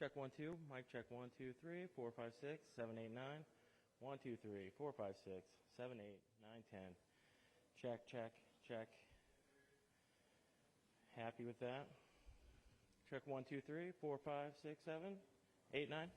Check 1 2. Mic check 1 2 3 4 5 6 7 8 9. 1 2 3 4 5 6 7 8 9 10. Check check check. Happy with that? Check 1 2 3 4 5 6 7 8 9.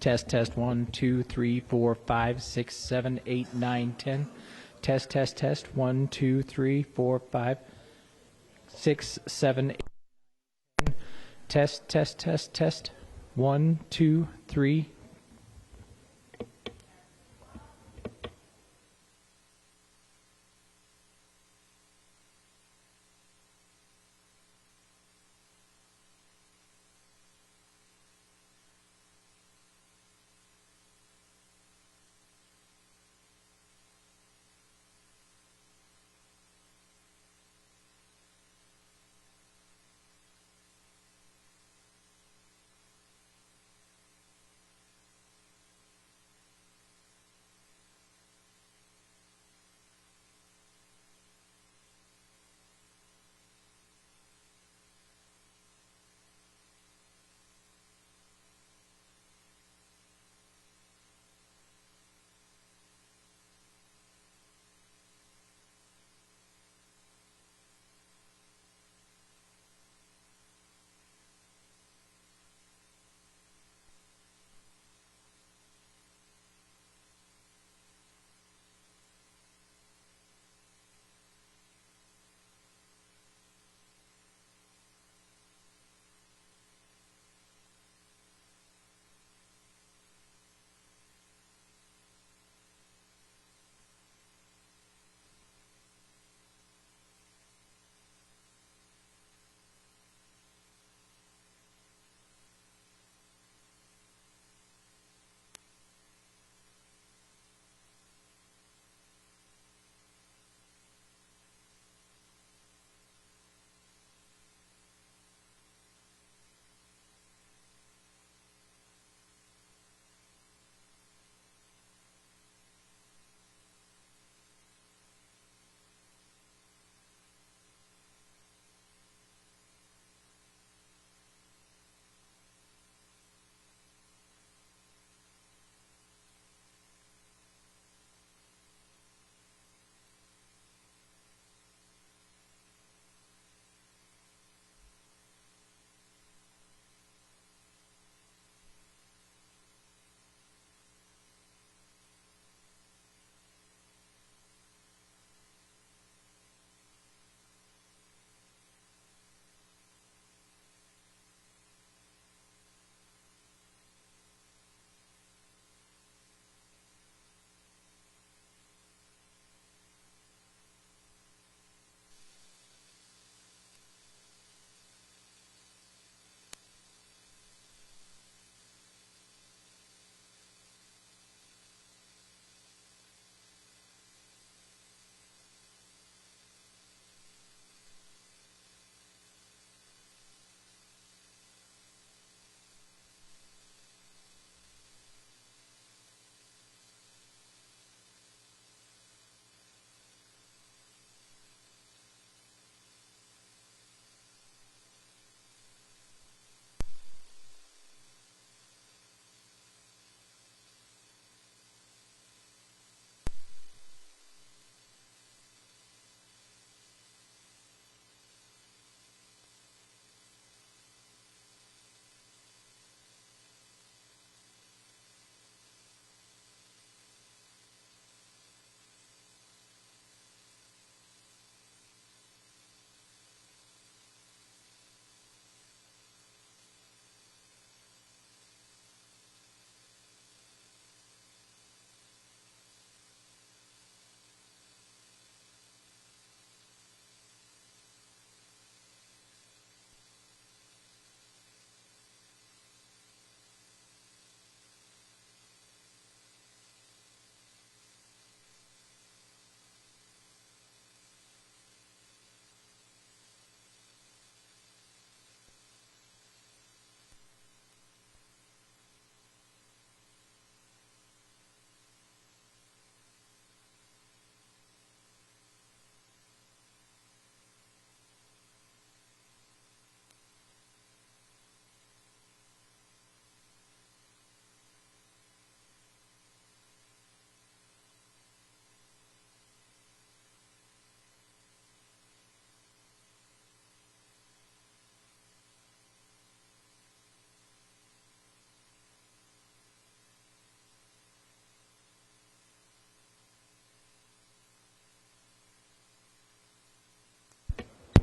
Test, test, 1, 2, 3, 4, 5, 6, 7, 8, 9, 10. Test, test, test, 1, 2, 3, 4, 5, 6, 7, 8, 10. Test, test, test, test, 1, 2, 3.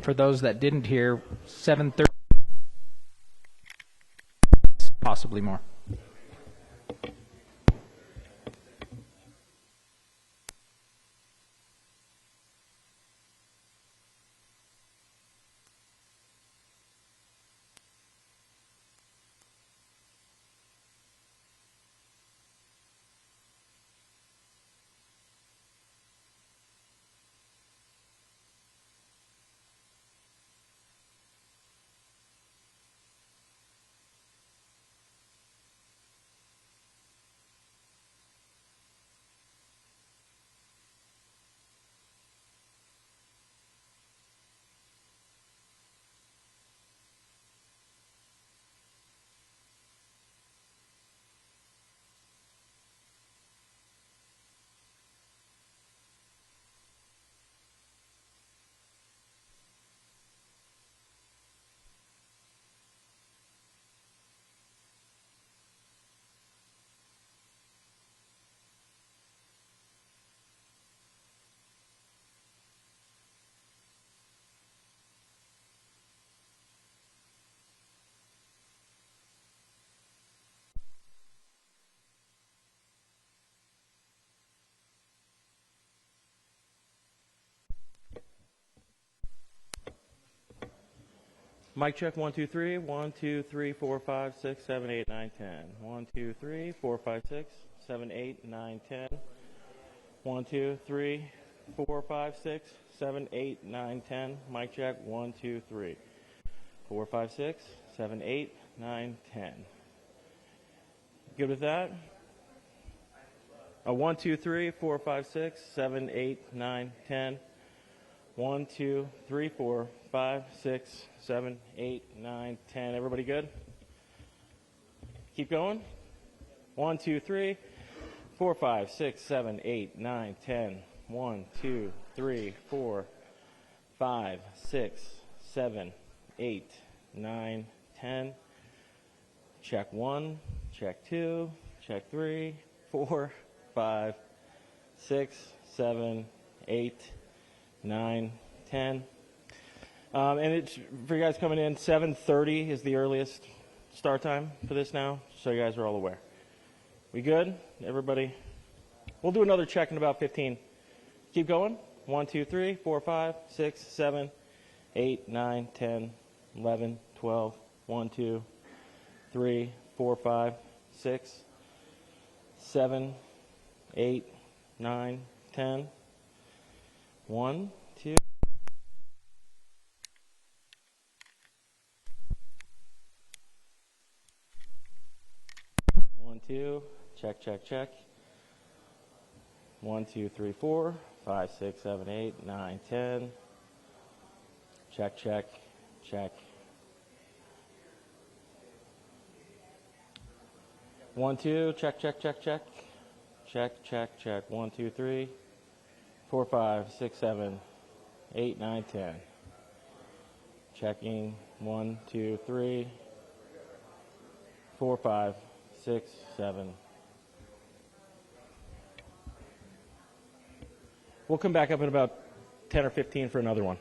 For those that didn't hear, 7:30, possibly more. Mic check, 1, 2, 3. 1, 2, 3, 4, 5, 6, 7, 8, 9, 10. 1, 2, 3, 4, 5, 6, 7, 8, 9, 10. 1, 2, 3, 4, 5, 6, 7, 8, 9, 10. Mic check, 1, 2, 3. 4, 5, 6, 7, 8, 9, 10. Good with that? 1, 2, 3, 4, 5, 6, 7, 8, 9, 10. 1, 2, 3, 4, 5, 6, 7, 8, 9, 10. Everybody good? Keep going. 1, 2, 3, 4, 5, 6, 7, 8, 9, 10. 1, 2, 3, 4, 5, 6, 7, 8, 9, 10. Check 1, check 2, check 3, 4, 5, 6, 7, 8, 9, 10. And it's for you guys coming in, 7:30 is the earliest start time for this now, so you guys are all aware. We good? Everybody? We'll do another check in about 15. Keep going. 1, 2, 3, 4, 5, 6, 7, 8, 9, 10, 11, 12. 1, 2, 3, 4, 5, 6, 7, 8, 9, 10. 1, 2. One, two. Check, check, check. 1, 2, 3, 4, 5, 6, 7, 8, 9, 10. Check, check, check. 1, 2. Check, check, check, check. Check, check, check. 1, 2, 3, 4, 5, 6, 7, 8, 9, 10. Checking. 1, 2, 3, 4, 5, 6, 7. We'll come back up in about 10 or 15 for another one.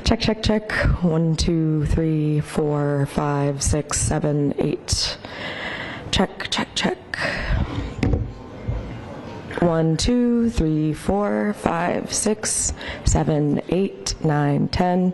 Check, check, check. 1, 2, 3, 4, 5, 6, 7, 8. Check, check, check. 1, 2, 3, 4, 5, 6, 7, 8, 9, 10.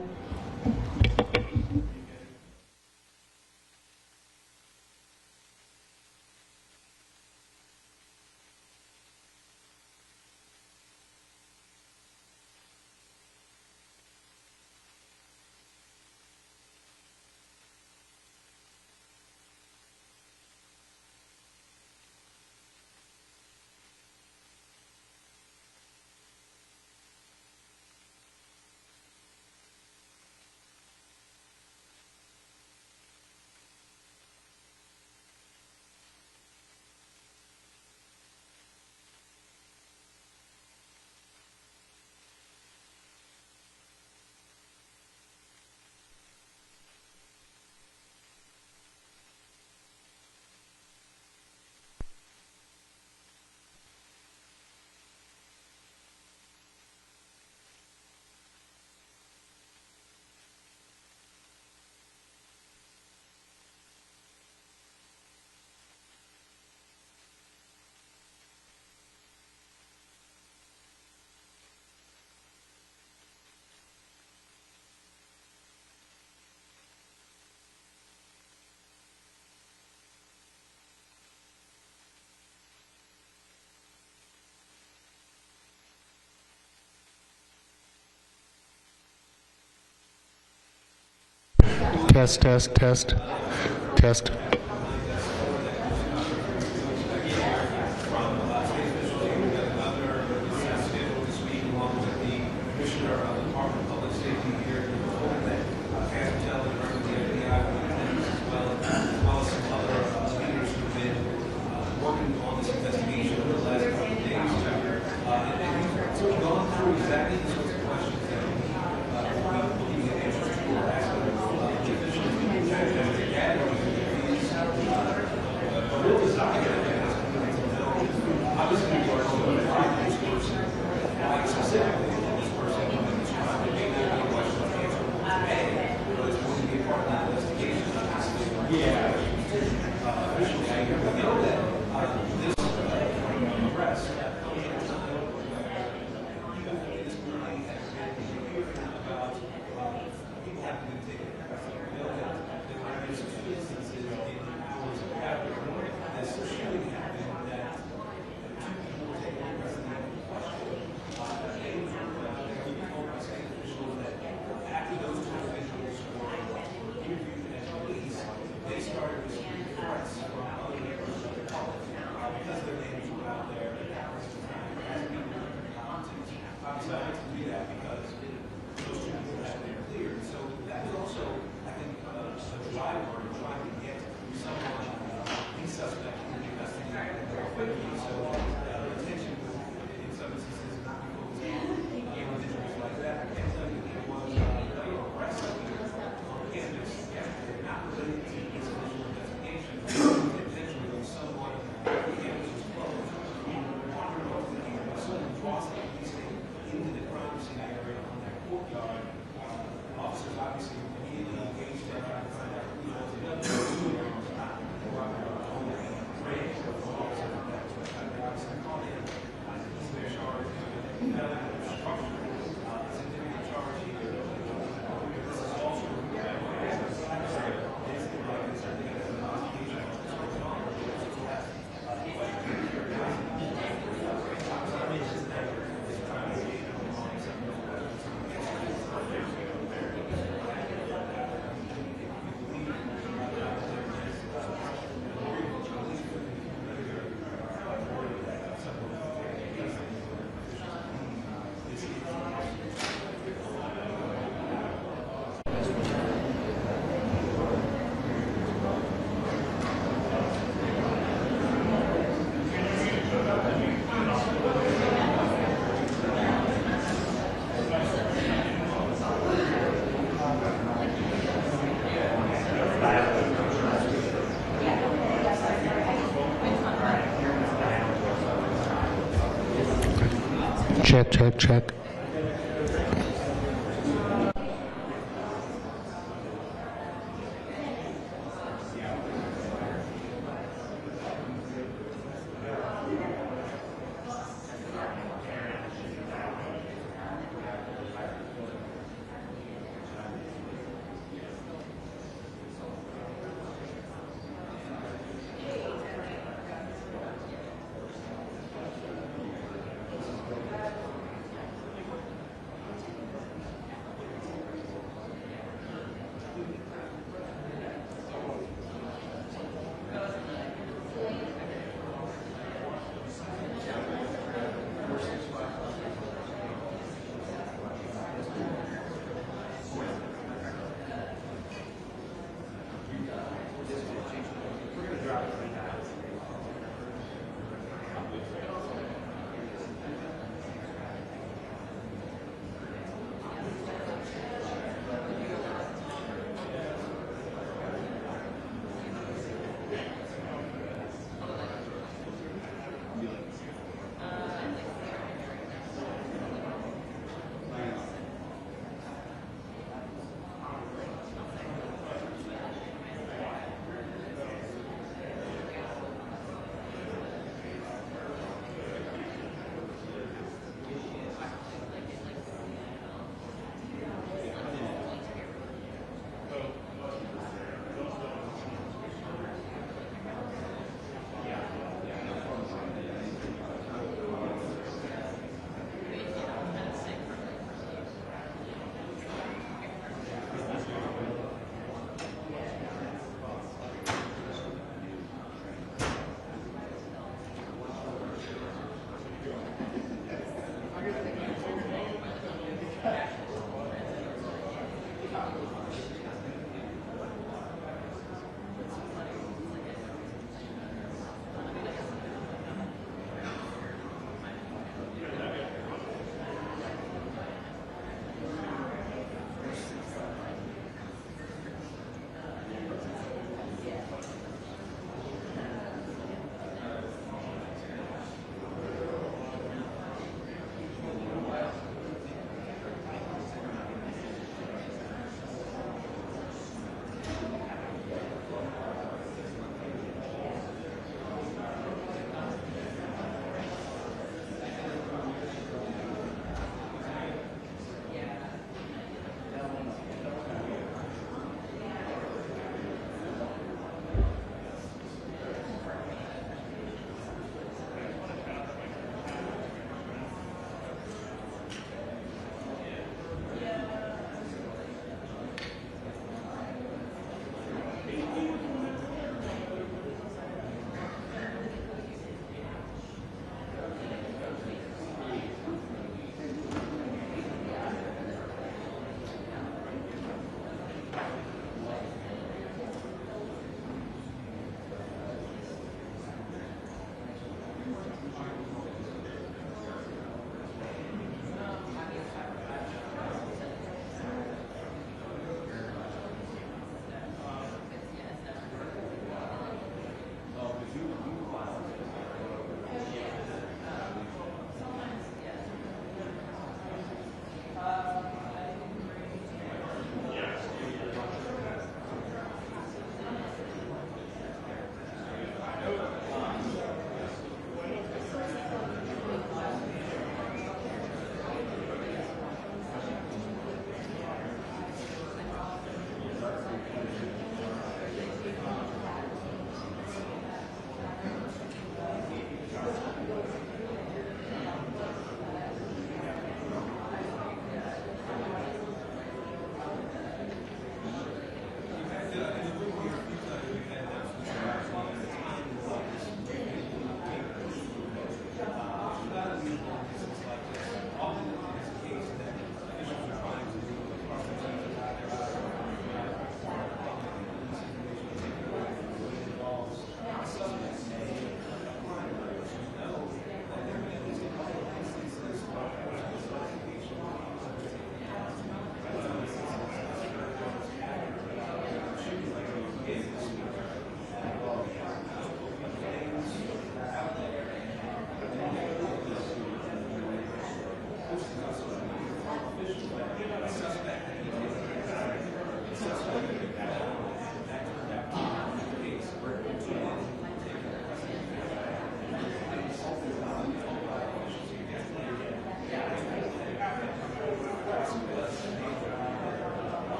Test, test, test, test. Check, check, check.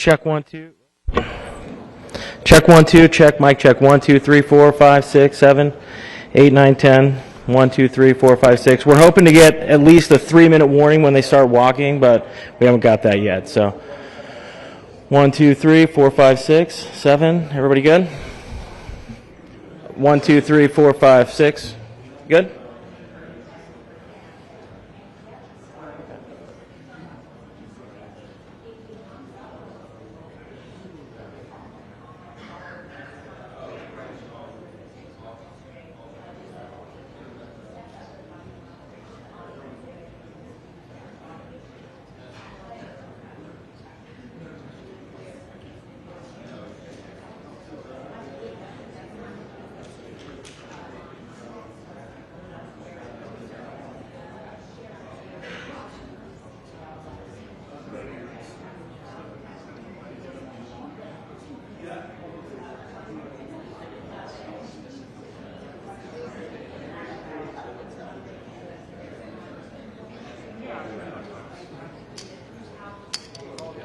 Check 1 2. Check 1 2. Check mic check 1 2 3 4 5 6 7 8 9 10. 1 2 3 4 5 6. We're hoping to get at least a 3-minute warning when they start walking, but we haven't got that yet. So 1 2 3 4 5 6 7. Everybody good? 1 2 3 4 5 6. Good?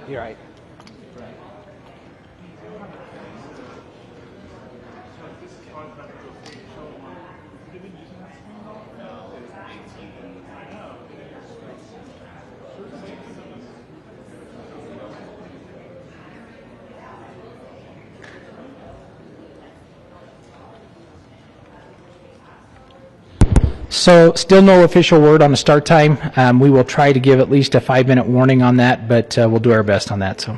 You're right. So still no official word on the start time. We will try to give at least a 5-minute warning on that, but we'll do our best on that. So.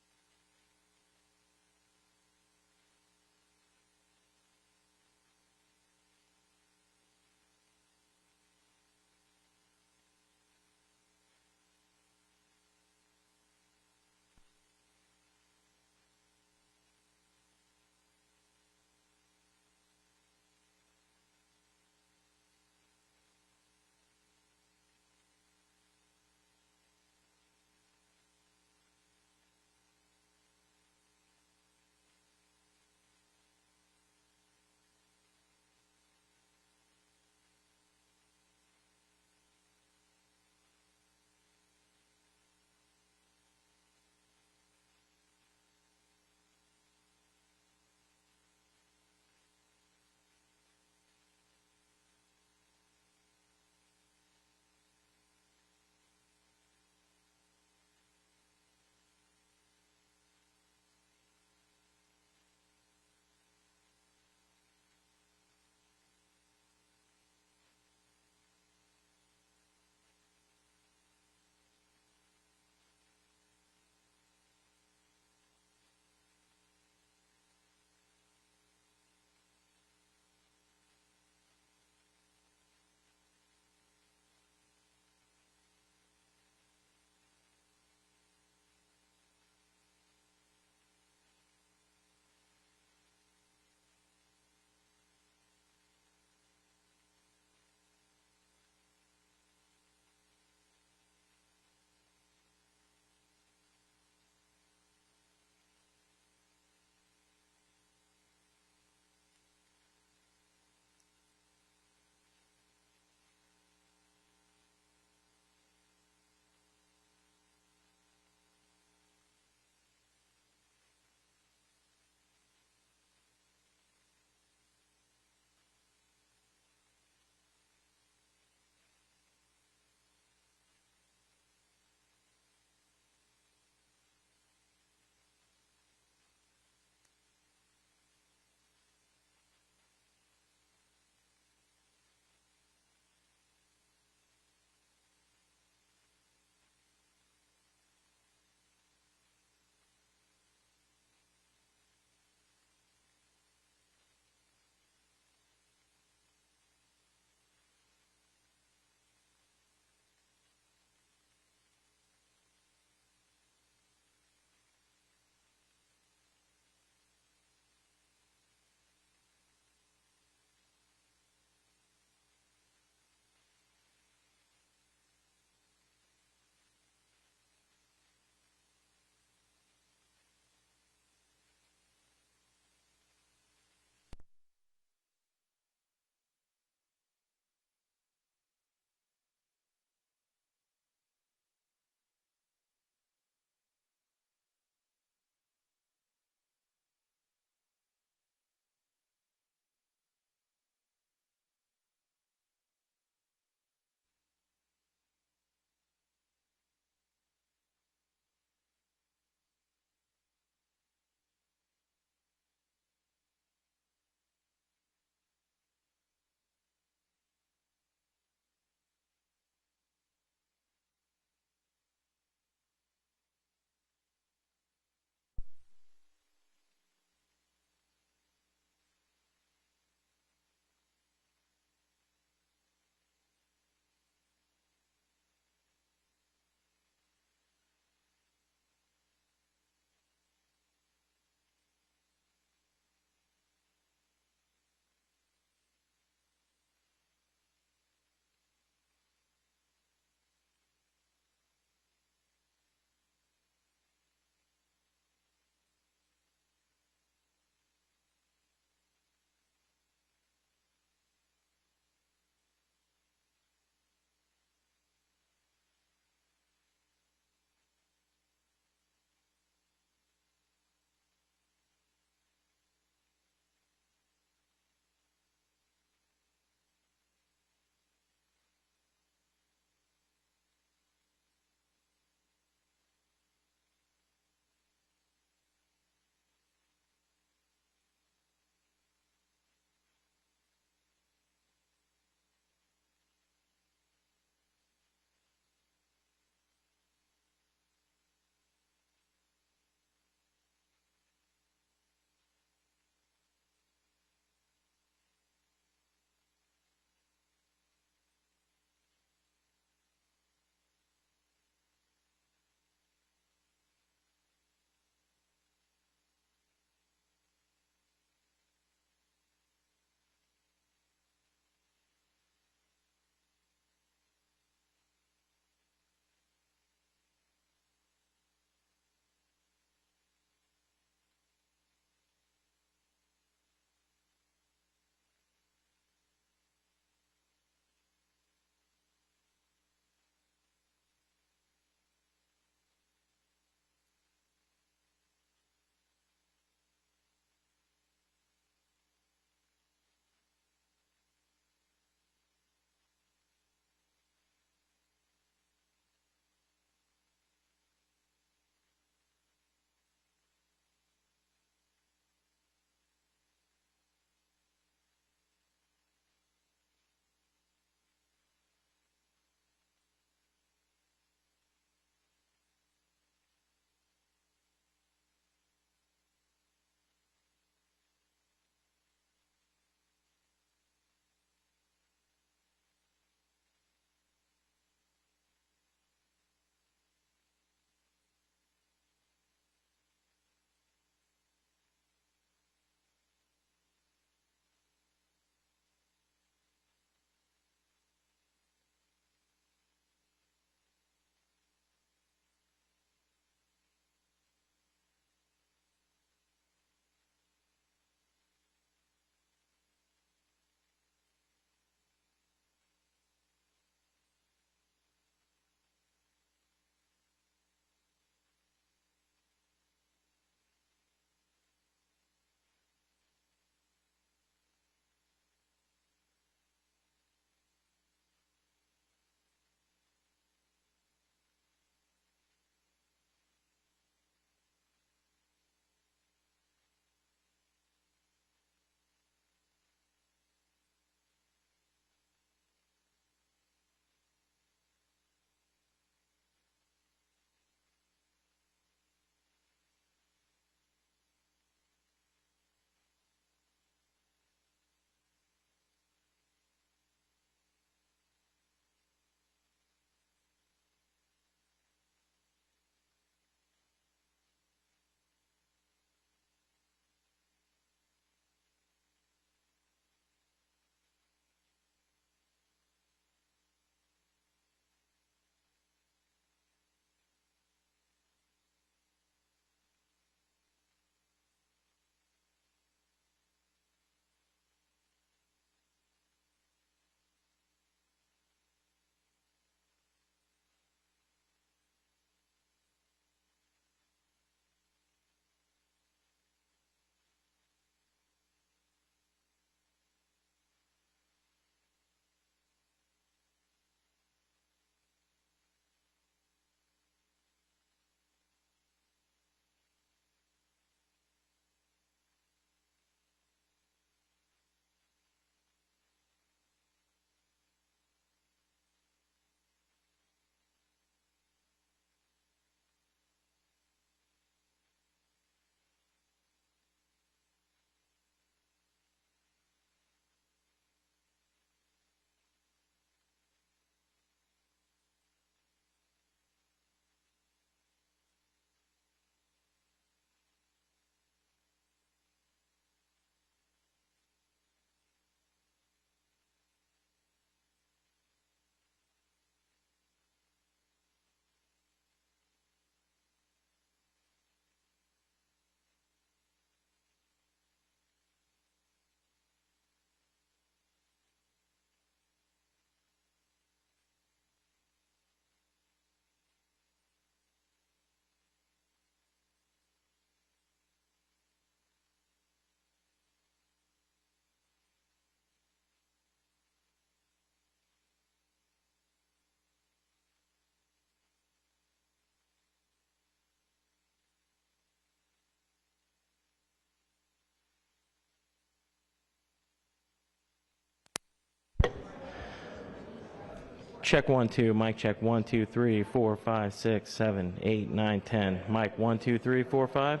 Check 1 2. Mic check 1 2 3 4 5 6 7 8 9 10. Mic 1 2 3 4 5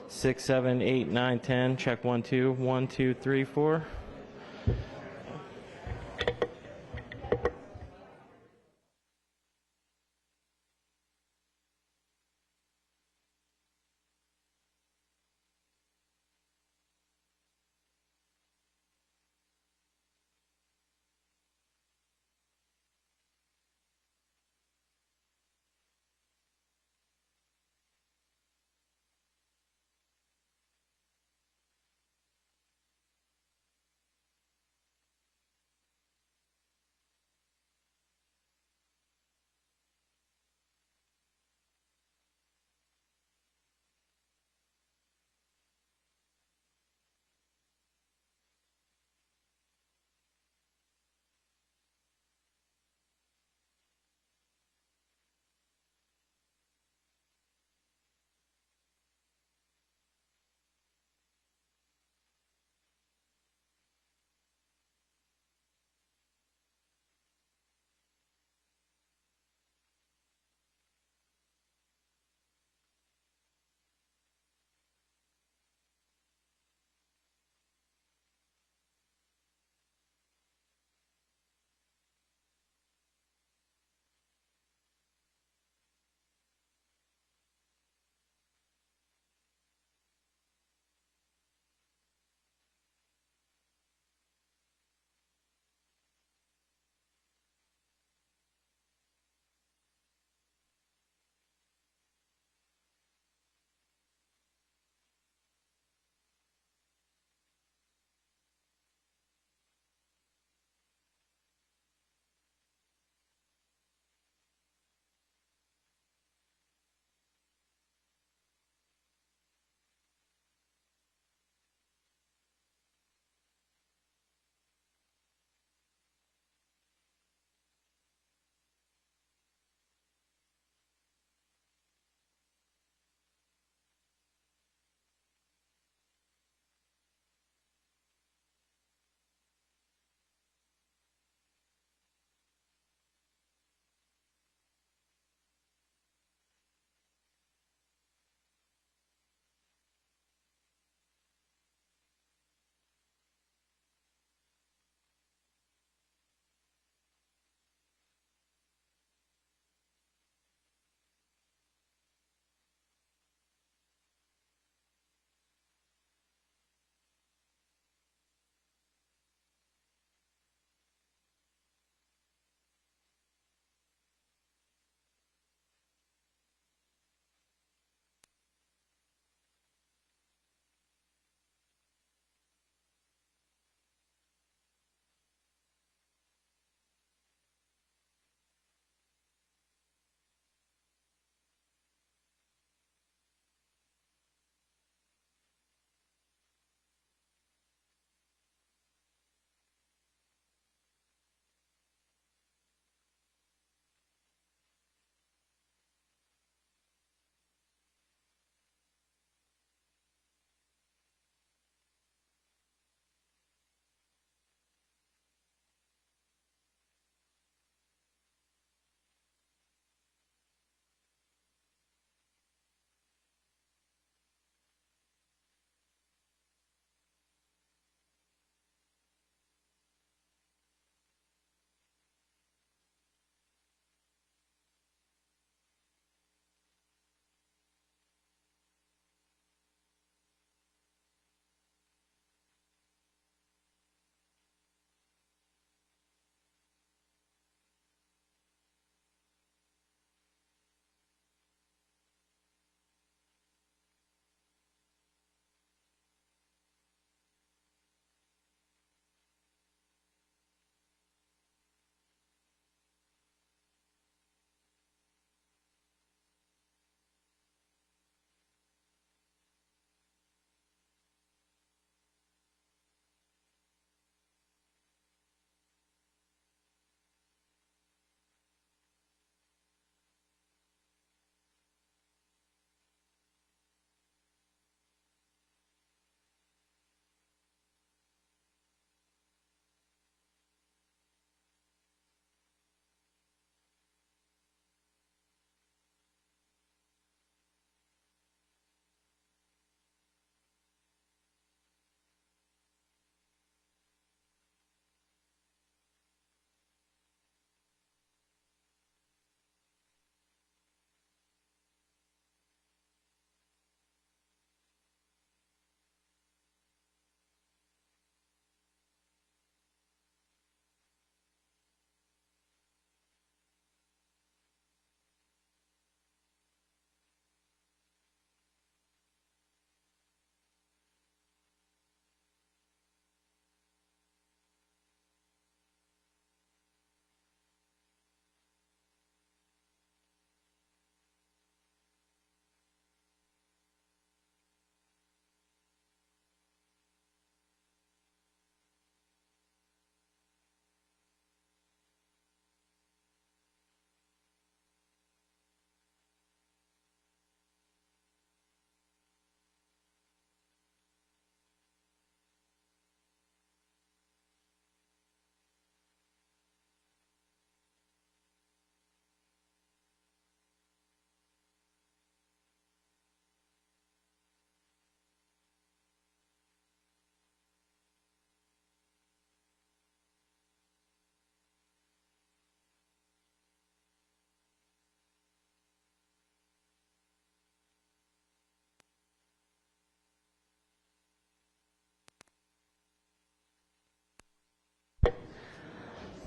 6 7 8 9 10. Check 1 2 1 2 3 4.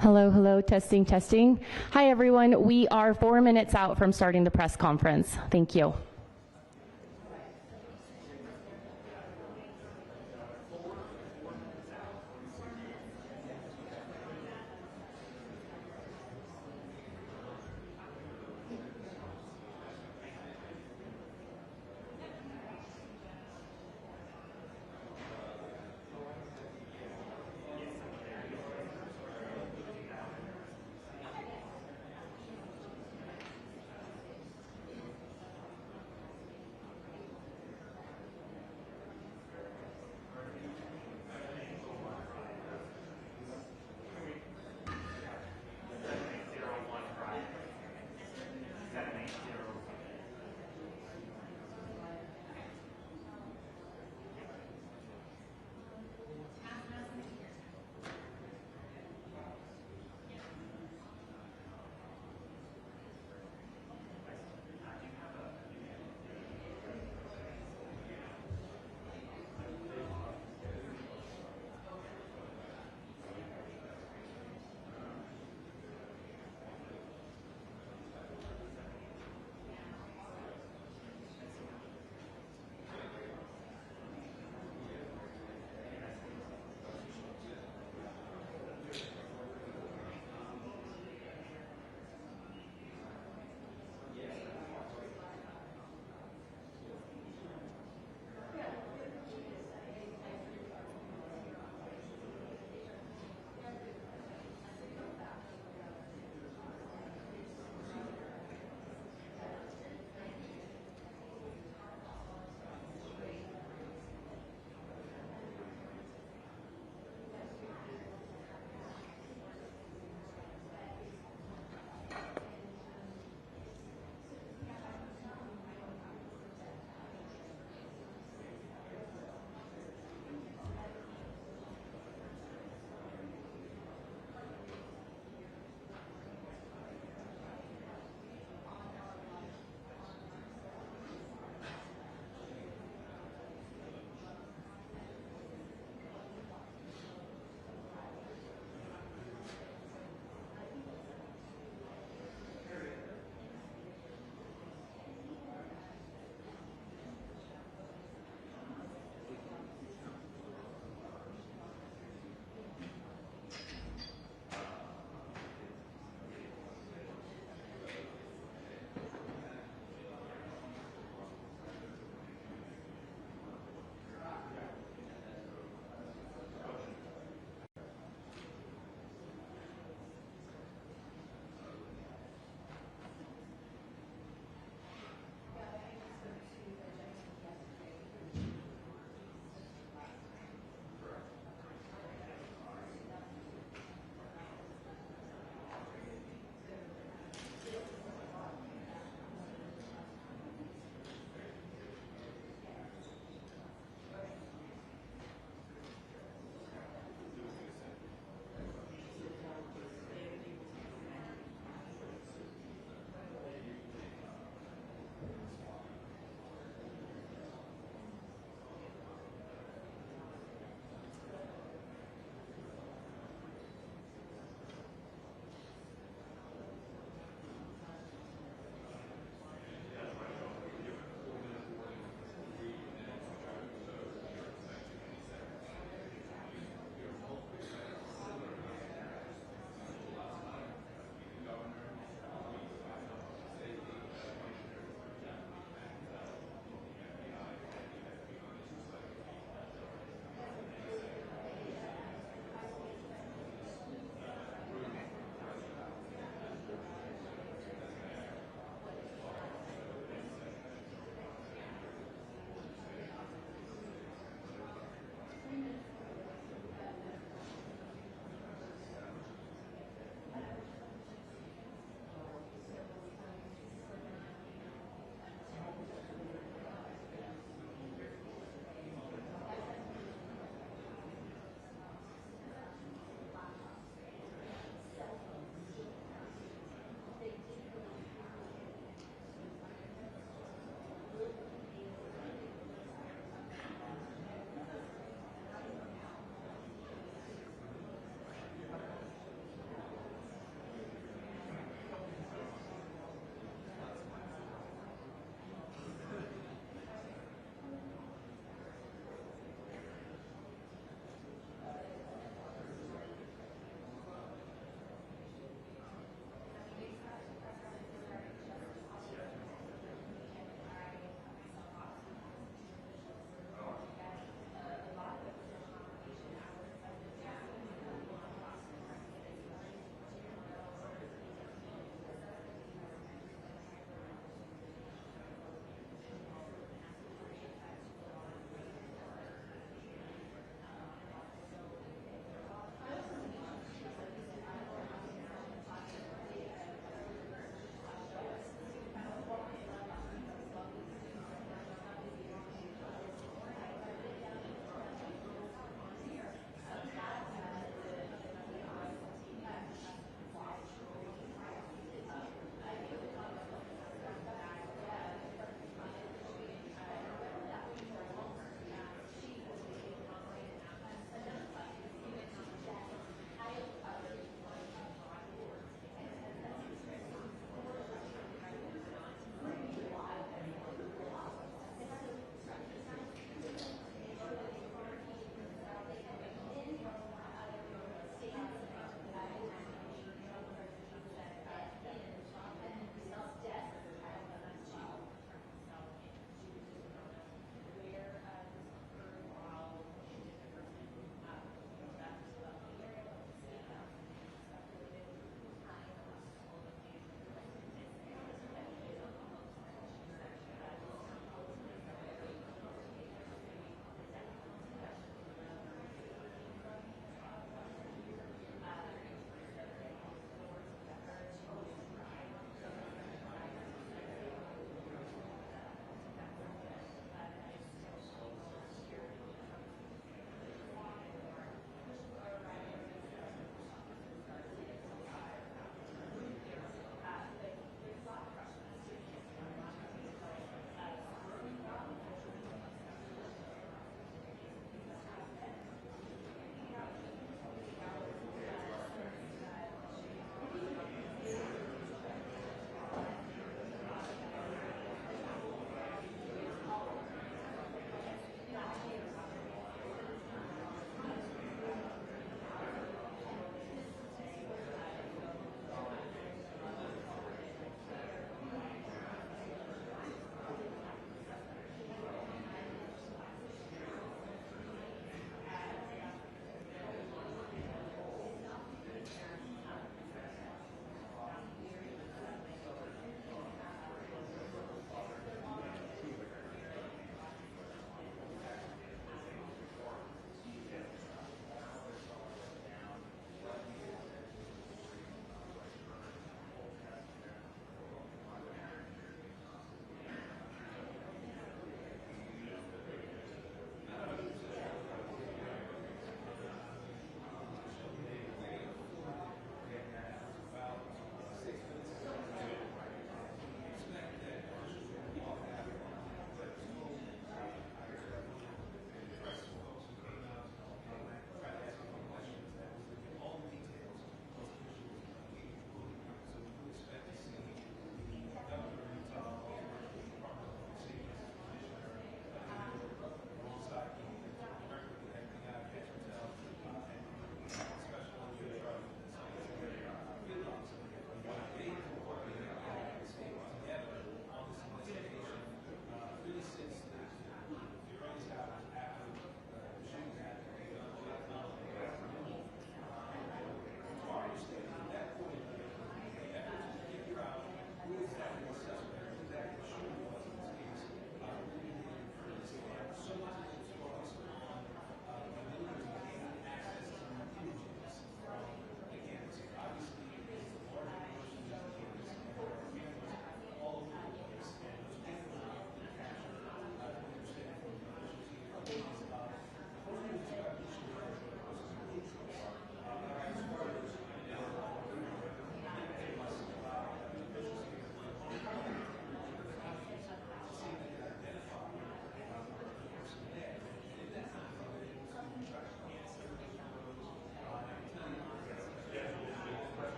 Hello, hello, testing, testing. Hi, everyone. We are 4 minutes out from starting the press conference. Thank you.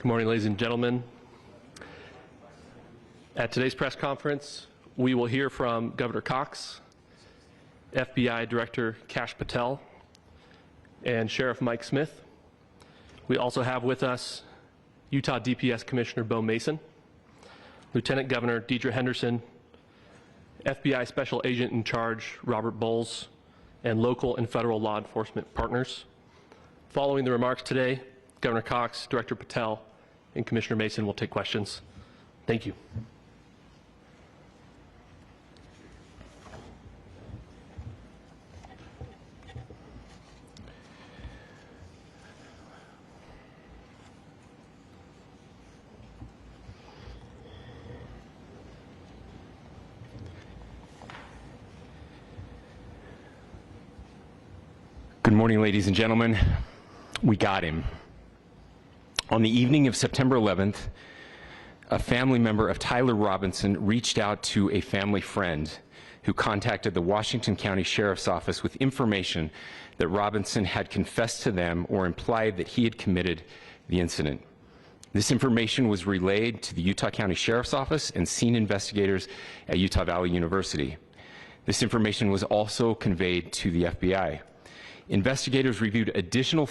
Good morning, ladies and gentlemen. At today's press conference, we will hear from Governor Cox, FBI Director Kash Patel, and Sheriff Mike Smith. We also have with us Utah DPS Commissioner Bo Mason, Lieutenant Governor Deidre Henderson, FBI Special Agent in Charge Robert Bowles, and local and federal law enforcement partners. Following the remarks today, Governor Cox, Director Patel, and Commissioner Mason will take questions. Thank you. Good morning, ladies and gentlemen. We got him. On the evening of September 11th, a family member of Tyler Robinson reached out to a family friend who contacted the Washington County Sheriff's Office with information that Robinson had confessed to them or implied that he had committed the incident. This information was relayed to the Utah County Sheriff's Office and scene investigators at Utah Valley University. This information was also conveyed to the FBI. Investigators reviewed additional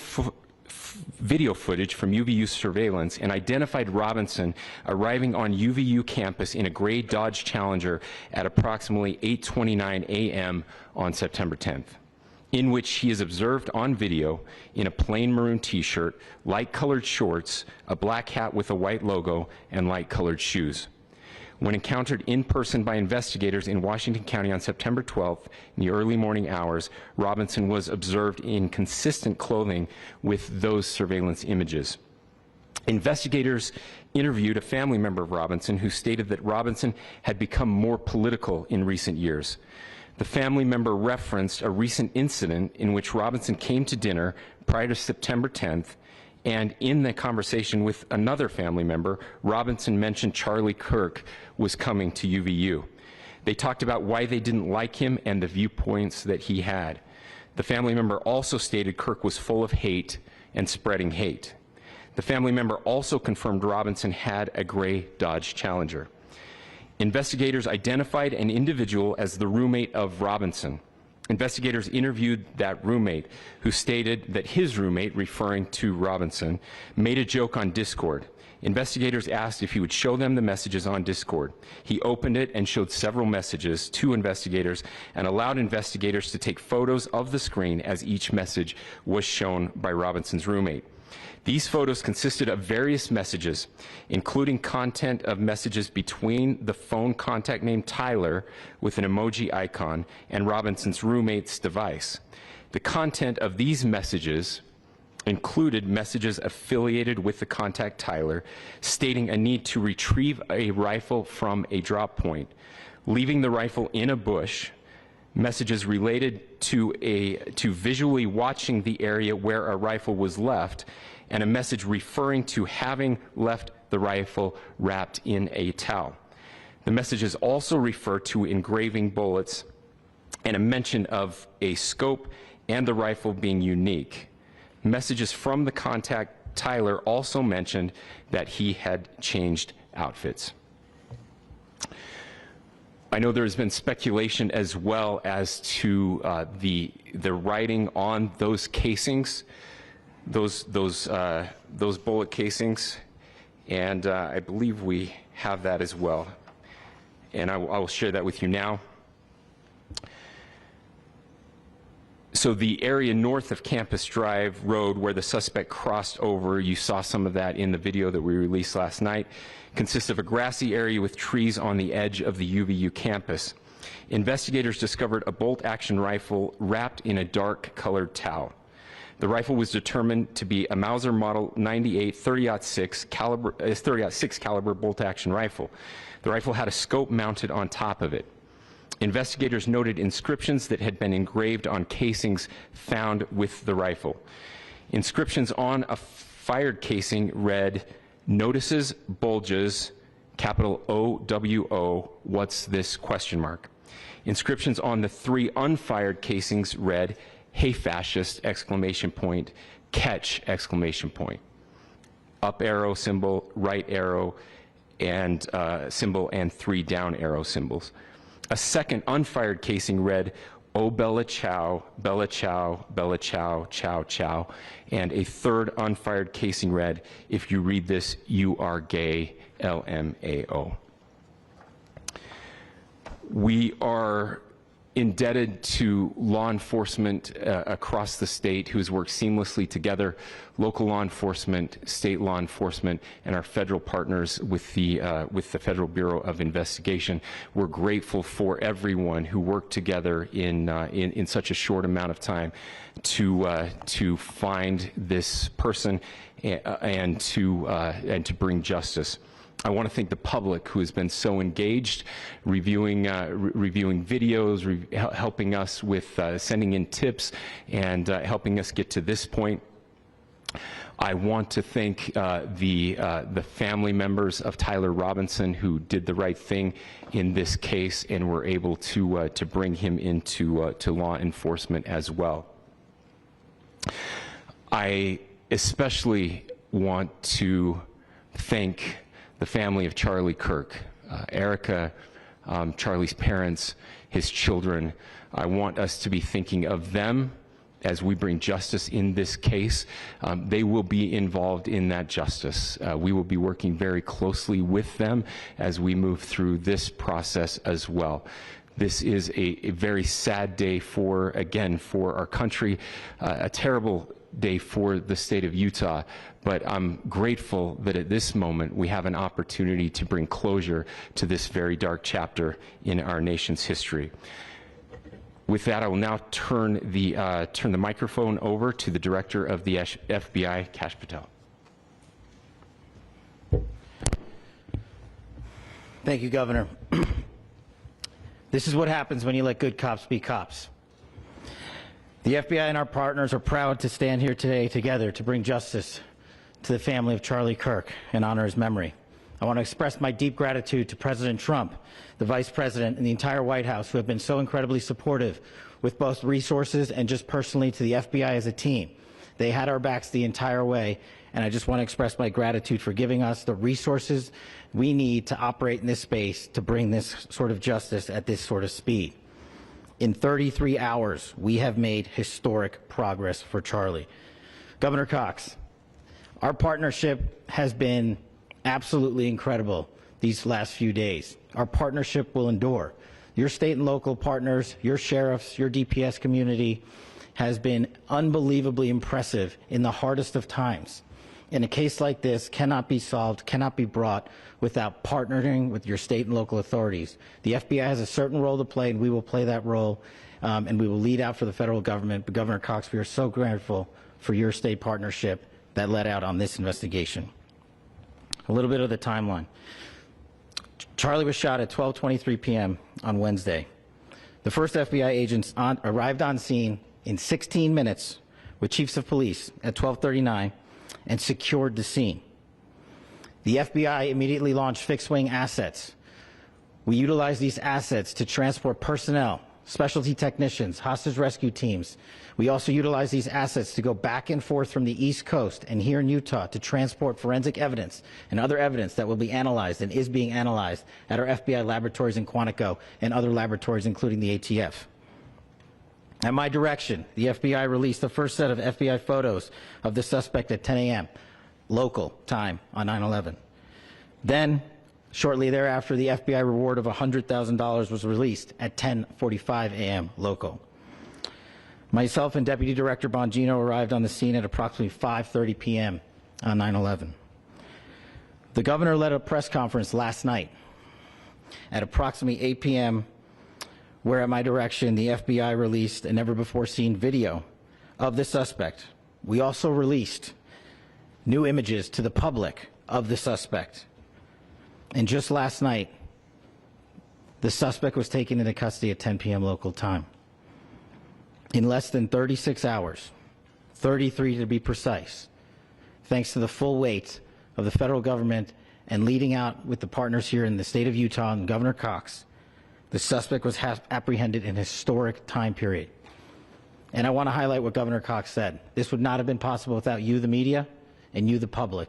video footage from UVU surveillance and identified Robinson arriving on UVU campus in a gray Dodge Challenger at approximately 8:29 a.m. on September 10th, in which he is observed on video in a plain maroon t-shirt, light-colored shorts, a black hat with a white logo, and light-colored shoes. When encountered in person by investigators in Washington County on September 12th in the early morning hours, Robinson was observed in consistent clothing with those surveillance images. Investigators interviewed a family member of Robinson who stated that Robinson had become more political in recent years. The family member referenced a recent incident in which Robinson came to dinner prior to September 10th, and in the conversation with another family member, Robinson mentioned Charlie Kirk was coming to UVU. They talked about why they didn't like him and the viewpoints that he had. The family member also stated Kirk was full of hate and spreading hate. The family member also confirmed Robinson had a gray Dodge Challenger. Investigators identified an individual as the roommate of Robinson. Investigators interviewed that roommate, who stated that his roommate, referring to Robinson, made a joke on Discord. Investigators asked if he would show them the messages on Discord. He opened it and showed several messages to investigators and allowed investigators to take photos of the screen as each message was shown by Robinson's roommate. These photos consisted of various messages, including content of messages between the phone contact named Tyler with an emoji icon and Robinson's roommate's device. The content of these messages included messages affiliated with the contact Tyler, stating a need to retrieve a rifle from a drop point, leaving the rifle in a bush, messages related to visually watching the area where a rifle was left, and a message referring to having left the rifle wrapped in a towel. The messages also refer to engraving bullets and a mention of a scope and the rifle being unique. Messages from the contact Tyler also mentioned that he had changed outfits. I know there has been speculation as well as to the writing on those casings, those bullet casings, and I believe we have that as well, and I will share that with you now. So the area north of Campus Drive Road where the suspect crossed over, you saw some of that in the video that we released last night, consists of a grassy area with trees on the edge of the UVU campus. Investigators discovered a bolt-action rifle wrapped in a dark-colored towel. The rifle was determined to be a Mauser Model 98 30-06 caliber bolt-action rifle. The rifle had a scope mounted on top of it. Investigators noted inscriptions that had been engraved on casings found with the rifle. Inscriptions on a fired casing read, "Notices, bulges, capital OWO, what's this, question mark." Inscriptions on the 3 unfired casings read, "Hey fascist, exclamation point, catch, exclamation point." up arrow symbol, right arrow and symbol, and 3 down arrow symbols. A second unfired casing read, "Oh Bella Chow, Bella Chow, Bella Chow, Chow Chow," and a third unfired casing read, "If you read this, you are gay, LMAO." We are indebted to law enforcement across the state who has worked seamlessly together, local law enforcement, state law enforcement, and our federal partners with the Federal Bureau of Investigation. We're grateful for everyone who worked together in such a short amount of time to find this person and to bring justice. I want to thank the public who has been so engaged, reviewing videos, helping us with sending in tips, and helping us get to this point. I want to thank the family members of Tyler Robinson who did the right thing in this case and were able to bring him into to law enforcement as well. I especially want to thank the family of Charlie Kirk, Erica, Charlie's parents, his children. I want us to be thinking of them as we bring justice in this case. They will be involved in that justice. We will be working very closely with them as we move through this process as well. This is a very sad day for our country, a terrible day for the state of Utah, but I'm grateful that at this moment we have an opportunity to bring closure to this very dark chapter in our nation's history. With that, I will now turn the microphone over to the Director of the FBI, Kash Patel. Thank you, Governor. This is what happens when you let good cops be cops. The FBI and our partners are proud to stand here today together to bring justice to the family of Charlie Kirk and honor his memory. I want to express my deep gratitude to President Trump, the Vice President, and the entire White House who have been so incredibly supportive with both resources and just personally to the FBI as a team. They had our backs the entire way, and I just want to express my gratitude for giving us the resources we need to operate in this space to bring this sort of justice at this sort of speed. In 33 hours, we have made historic progress for Charlie. Governor Cox, our partnership has been absolutely incredible these last few days. Our partnership will endure. Your state and local partners, your sheriffs, your DPS community has been unbelievably impressive in the hardest of times. And a case like this cannot be solved, cannot be brought without partnering with your state and local authorities. The FBI has a certain role to play, and we will play that role, and we will lead out for the federal government. But Governor Cox, we are so grateful for your state partnership that led out on this investigation. A little bit of the timeline. Charlie was shot at 12:23 p.m. on Wednesday. The first FBI agents arrived on scene in 16 minutes with chiefs of police at 12:39 and secured the scene. The FBI immediately launched fixed-wing assets. We utilized these assets to transport personnel, specialty technicians, hostage rescue teams. We also utilized these assets to go back and forth from the East Coast and here in Utah to transport forensic evidence and other evidence that will be analyzed and is being analyzed at our FBI laboratories in Quantico and other laboratories, including the ATF. At my direction, the FBI released the first set of FBI photos of the suspect at 10 a.m. local time on 9/11. Then, shortly thereafter, the FBI reward of $100,000 was released at 10:45 a.m. local. Myself and Deputy Director Bongino arrived on the scene at approximately 5:30 p.m. on 9/11. The governor led a press conference last night at approximately 8 p.m. where at my direction the FBI released a never-before-seen video of the suspect. We also released new images to the public of the suspect. And just last night, the suspect was taken into custody at 10 p.m. local time. In less than 36 hours, 33 to be precise, thanks to the full weight of the federal government and leading out with the partners here in the state of Utah and Governor Cox, the suspect was apprehended in a historic time period. And I want to highlight what Governor Cox said. This would not have been possible without you, the media, and you, the public.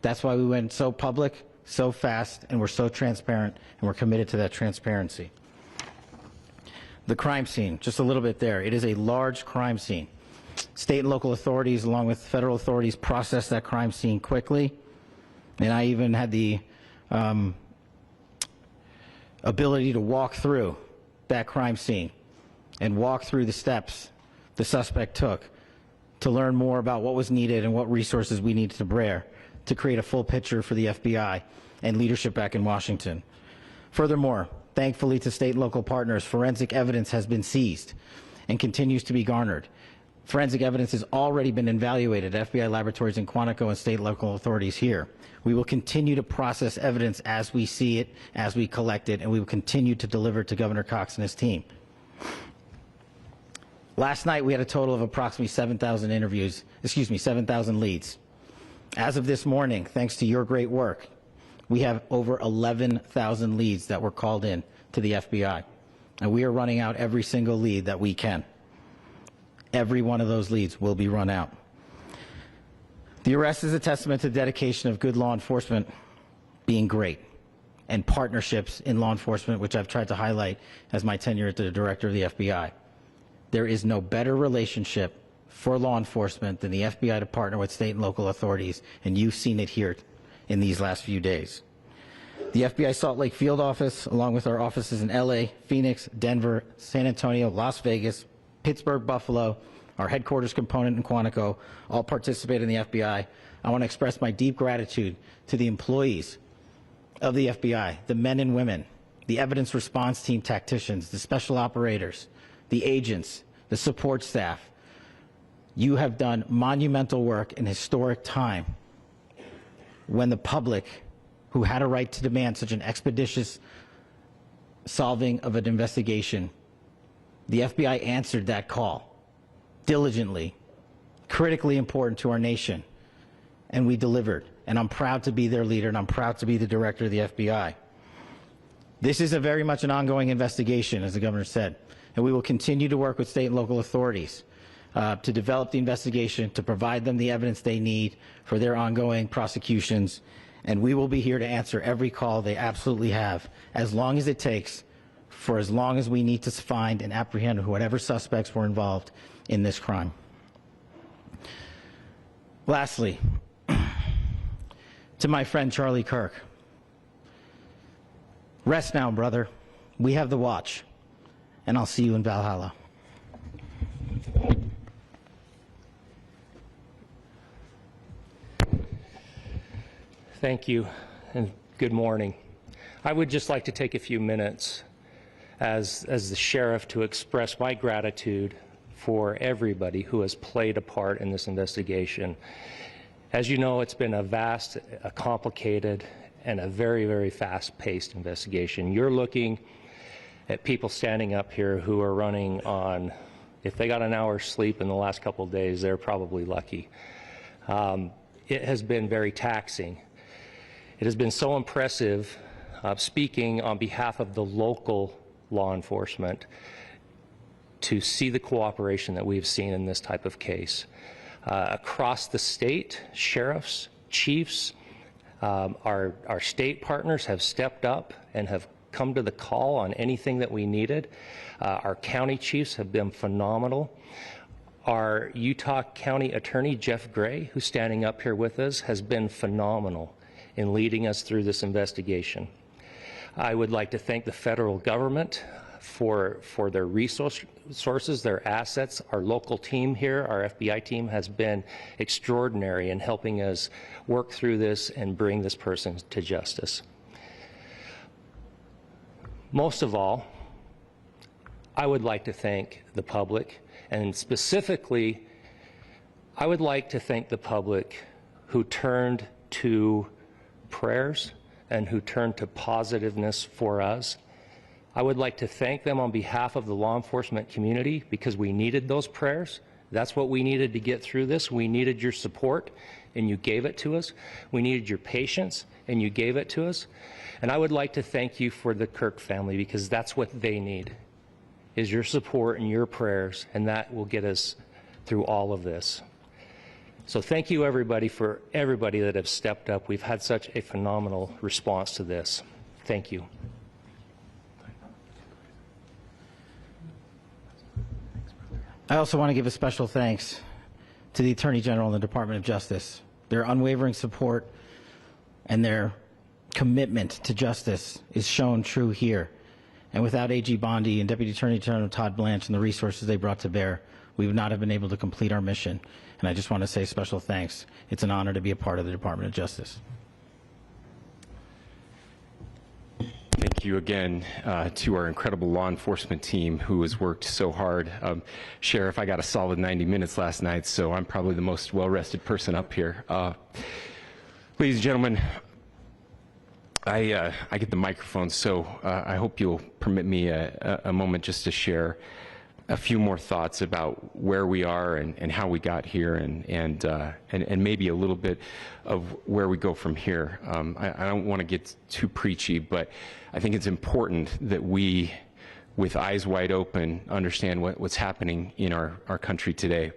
That's why we went so public, so fast, and we're so transparent, and we're committed to that transparency. The crime scene, just a little bit there. It is a large crime scene. State and local authorities, along with federal authorities, processed that crime scene quickly. And I even had the ability to walk through that crime scene and walk through the steps the suspect took to learn more about what was needed and what resources we needed to bear to create a full picture for the FBI and leadership back in Washington. Furthermore, thankfully to state and local partners, forensic evidence has been seized and continues to be garnered. Forensic evidence has already been evaluated at FBI laboratories in Quantico and state and local authorities here. We will continue to process evidence as we see it, as we collect it, and we will continue to deliver to Governor Cox and his team. Last night, we had a total of approximately 7,000 leads. As of this morning, thanks to your great work, we have over 11,000 leads that were called in to the FBI, and we are running out every single lead that we can. Every one of those leads will be run out. The arrest is a testament to the dedication of good law enforcement being great, and partnerships in law enforcement, which I've tried to highlight as my tenure as the director of the FBI. There is no better relationship for law enforcement than the FBI to partner with state and local authorities, and you've seen it here in these last few days. The FBI Salt Lake field office, along with our offices in LA, Phoenix, Denver, San Antonio, Las Vegas, Pittsburgh, Buffalo, our headquarters component in Quantico, all participate in the FBI. I want to express my deep gratitude to the employees of the FBI, the men and women, the evidence response team tacticians, the special operators, the agents, the support staff. You have done monumental work in historic time when the public, who had a right to demand such an expeditious solving of an investigation, the FBI answered that call diligently, critically important to our nation, and we delivered. And I'm proud to be their leader, and I'm proud to be the director of the FBI. This is very much an ongoing investigation, as the governor said, and we will continue to work with state and local authorities to develop the investigation, to provide them the evidence they need for their ongoing prosecutions, and we will be here to answer every call they absolutely have, as long as it takes, for as long as we need to find and apprehend whatever suspects were involved in this crime. Lastly, to my friend Charlie Kirk, rest now, brother. We have the watch, and I'll see you in Valhalla. Thank you, and good morning. I would just like to take a few minutes as the sheriff to express my gratitude for everybody who has played a part in this investigation. As you know, it's been a vast, a complicated, and a very, very fast-paced investigation. You're looking at people standing up here who are running on, if they got an hour's sleep in the last couple of days, they're probably lucky. It has been very taxing. It has been so impressive, speaking on behalf of the local law enforcement, to see the cooperation that we've seen in this type of case. Across the state, sheriffs, chiefs, our state partners have stepped up and have come to the call on anything that we needed. Our county chiefs have been phenomenal. Our Utah County Attorney, Jeff Gray, who's standing up here with us, has been phenomenal in leading us through this investigation. I would like to thank the federal government for their resources, their assets. Our local team here, our FBI team, has been extraordinary in helping us work through this and bring this person to justice. Most of all, I would like to thank the public, and specifically, I would like to thank the public who turned to prayers and who turned to positiveness for us. I would like to thank them on behalf of the law enforcement community, because we needed those prayers. That's what we needed to get through this. We needed your support, and you gave it to us. We needed your patience, and you gave it to us. And I would like to thank you for the Kirk family, because that's what they need, is your support and your prayers, and that will get us through all of this. So thank you everybody for everybody that have stepped up. We've had such a phenomenal response to this. Thank you. I also want to give a special thanks to the Attorney General and the Department of Justice. Their unwavering support and their commitment to justice is shown true here. And without AG Bondi and Deputy Attorney General Todd Blanche and the resources they brought to bear, we would not have been able to complete our mission. And I just want to say special thanks. It's an honor to be a part of the Department of Justice. Thank you again to our incredible law enforcement team who has worked so hard. Sheriff, I got a solid 90 minutes last night, so I'm probably the most well-rested person up here. Ladies and gentlemen, I get the microphone, so I hope you'll permit me a moment just to share a few more thoughts about where we are and how we got here and maybe a little bit of where we go from here. I don't want to get too preachy, but I think it's important that we, with eyes wide open, understand what's happening in our country today.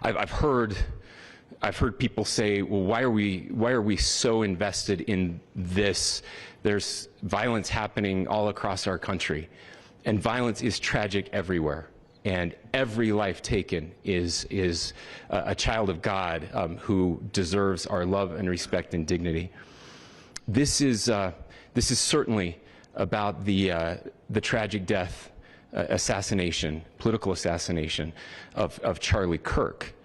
I've heard people say, well, why are we so invested in this? There's violence happening all across our country. And violence is tragic everywhere. And every life taken is a child of God who deserves our love and respect and dignity. This is certainly about the tragic death, political assassination of Charlie Kirk.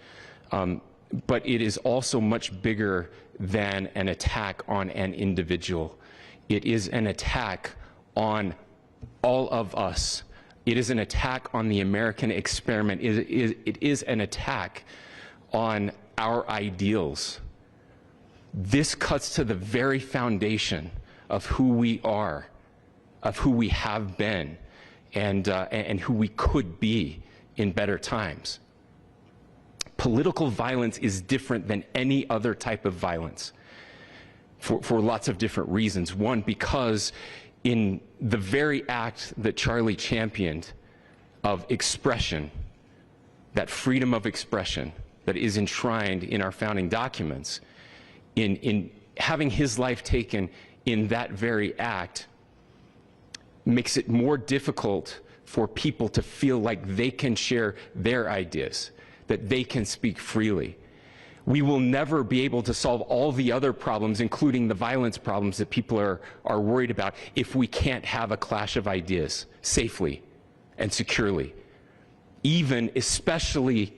But it is also much bigger than an attack on an individual. It is an attack on all of us. It is an attack on the American experiment. It is an attack on our ideals. This cuts to the very foundation of who we are, of who we have been, and who we could be in better times. Political violence is different than any other type of violence for lots of different reasons. One, because in the very act that Charlie championed of expression, that freedom of expression that is enshrined in our founding documents, in having his life taken in that very act, makes it more difficult for people to feel like they can share their ideas, that they can speak freely. We will never be able to solve all the other problems, including the violence problems that people are worried about, if we can't have a clash of ideas safely and securely. Even, especially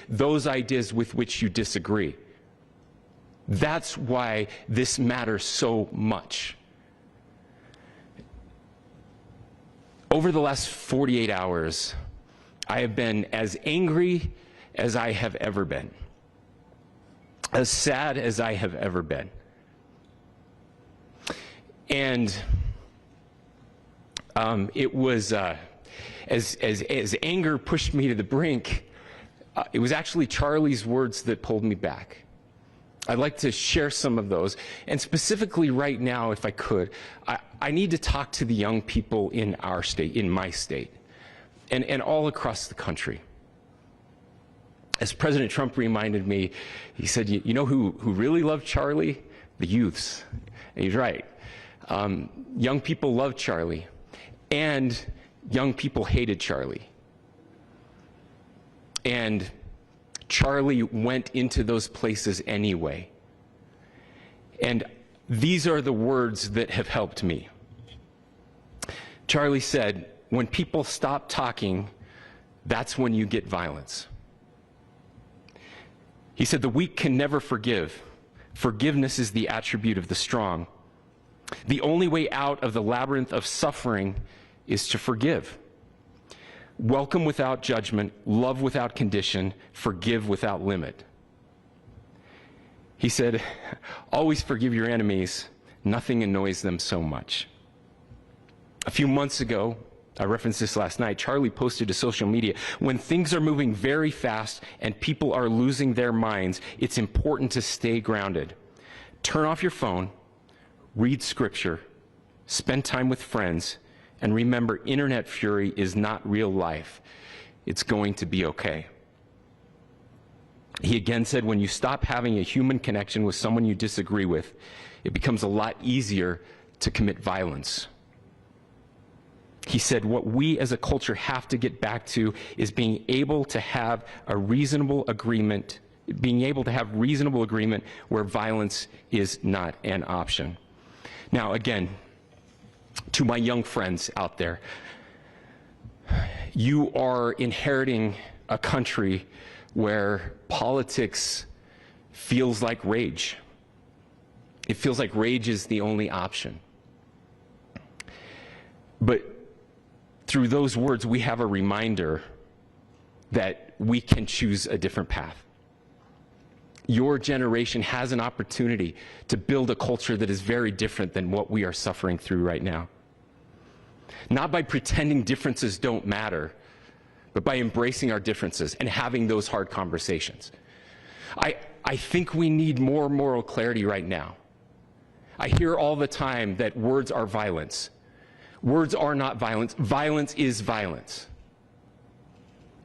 those ideas with which you disagree. That's why this matters so much. Over the last 48 hours, I have been as angry as I have ever been. As sad as I have ever been. And it was, as anger pushed me to the brink, it was actually Charlie's words that pulled me back. I'd like to share some of those. And specifically right now, if I could, I need to talk to the young people in our state, in my state, and all across the country. As President Trump reminded me, he said, you know who really loved Charlie? The youths. And he's right. Young people loved Charlie, and young people hated Charlie. And Charlie went into those places anyway. And these are the words that have helped me. Charlie said, when people stop talking, that's when you get violence. He said, the weak can never forgive. Forgiveness is the attribute of the strong. The only way out of the labyrinth of suffering is to forgive. Welcome without judgment, love without condition, forgive without limit. He said, always forgive your enemies. Nothing annoys them so much. A few months ago, I referenced this last night, Charlie posted to social media, when things are moving very fast and people are losing their minds, it's important to stay grounded. Turn off your phone, read scripture, spend time with friends, and remember, internet fury is not real life. It's going to be okay. He again said, when you stop having a human connection with someone you disagree with, it becomes a lot easier to commit violence. He said, what we as a culture have to get back to is being able to have a reasonable agreement, where violence is not an option. Now, again, to my young friends out there, you are inheriting a country where politics feels like rage. It feels like rage is the only option. But through those words, we have a reminder that we can choose a different path. Your generation has an opportunity to build a culture that is very different than what we are suffering through right now. Not by pretending differences don't matter, but by embracing our differences and having those hard conversations. I think we need more moral clarity right now. I hear all the time that words are violence. Words are not violence. Violence is violence.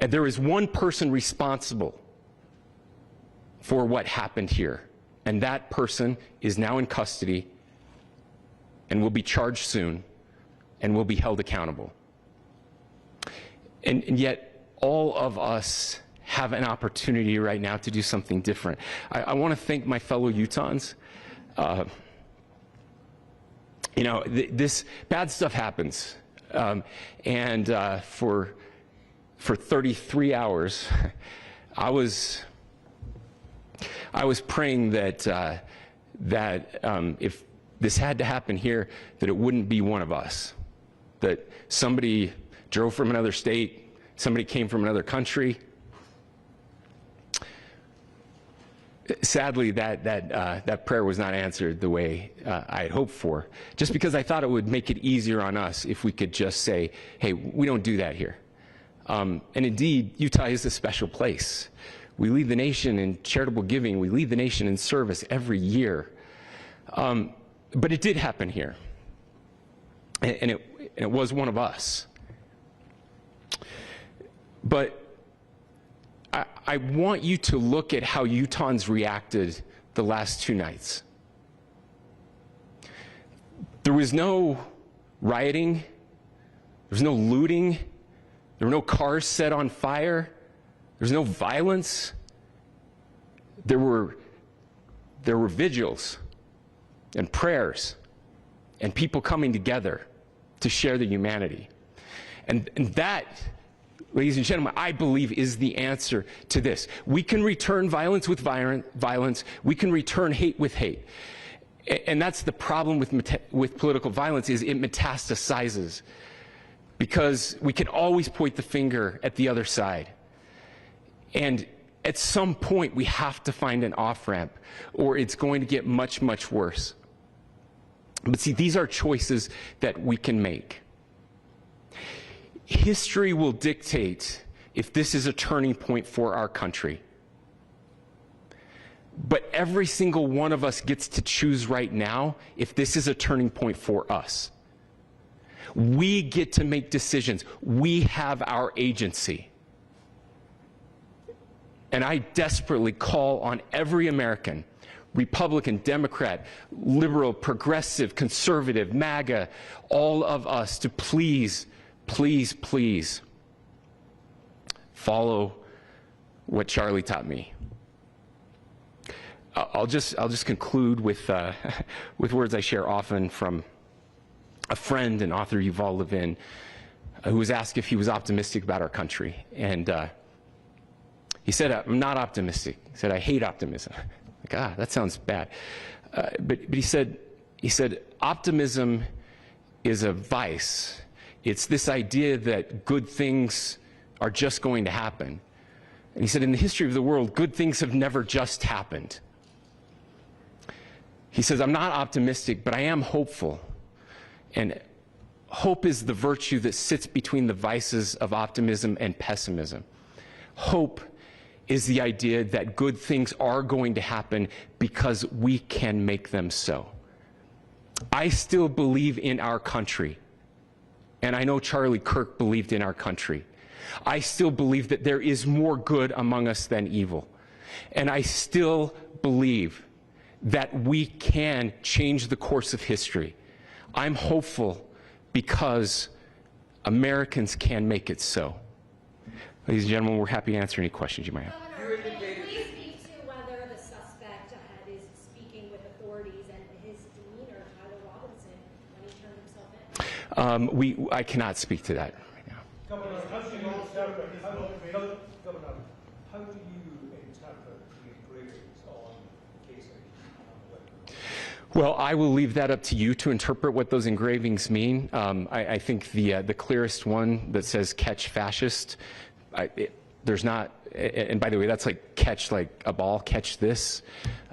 And there is one person responsible for what happened here. And that person is now in custody and will be charged soon and will be held accountable. And yet, all of us have an opportunity right now to do something different. I want to thank my fellow Utahns. You know, this bad stuff happens. For 33 hours, I was praying that if this had to happen here, that it wouldn't be one of us. That somebody drove from another state, somebody came from another country. Sadly, that prayer was not answered the way I had hoped for, just because I thought it would make it easier on us if we could just say, hey, we don't do that here. And indeed, Utah is a special place. We lead the nation in charitable giving. We lead the nation in service every year. But it did happen here. And it was one of us. But I want you to look at how Utahns reacted the last 2 nights. There was no rioting. There was no looting. There were no cars set on fire. There was no violence. There were vigils and prayers and people coming together to share the humanity. And that, ladies and gentlemen, I believe is the answer to this. We can return violence with violence. We can return hate with hate. And that's the problem with political violence, is it metastasizes. Because we can always point the finger at the other side. And at some point, we have to find an off-ramp, or it's going to get much, much worse. But see, these are choices that we can make. History will dictate if this is a turning point for our country. But every single one of us gets to choose right now if this is a turning point for us. We get to make decisions. We have our agency. And I desperately call on every American, Republican, Democrat, liberal, progressive, conservative, MAGA, all of us to please, please, please follow what Charlie taught me. I'll just conclude with words I share often from a friend and author, Yuval Levin, who was asked if he was optimistic about our country. And he said, I'm not optimistic. He said, I hate optimism. Like, that sounds bad. But he said, optimism is a vice. It's this idea that good things are just going to happen. And he said, in the history of the world, good things have never just happened. He says, I'm not optimistic, but I am hopeful. And hope is the virtue that sits between the vices of optimism and pessimism. Hope is the idea that good things are going to happen because we can make them so. I still believe in our country. And I know Charlie Kirk believed in our country. I still believe that there is more good among us than evil. And I still believe that we can change the course of history. I'm hopeful because Americans can make it so. Ladies and gentlemen, we're happy to answer any questions you might have. Governor, can you speak to whether the suspect is speaking with authorities and his demeanor, Tyler Robinson, when he turned himself in? I cannot speak to that right now. Governor, how do you interpret the engravings on casing? Well, I will leave that up to you to interpret what those engravings mean. I think the clearest one that says "catch fascist," there's not, and by the way, that's like catch like a ball, catch this.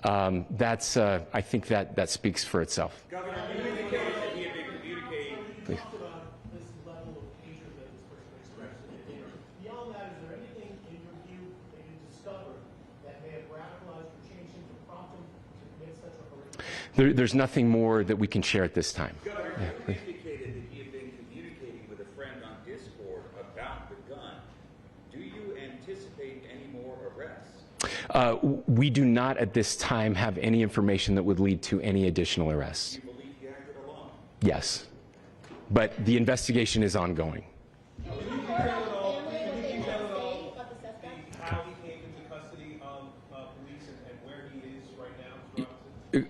That's I think that speaks for itself. Governor, you indicated that he had been communicating. Please. You talked about this level of hatred that this person expressed in the dinner. Beyond that, is there anything in your view that you discovered that may have radicalized or changed him to prompt him to commit such a horrific? There's nothing more that we can share at this time. Governor, you indicated that he had been communicating with a friend on Discord about the gun. Do you anticipate any more arrests? We do not at this time have any information that would lead to any additional arrests. Do you believe he acted alone? Yes, but the investigation is ongoing. How he came into custody of police and where he is right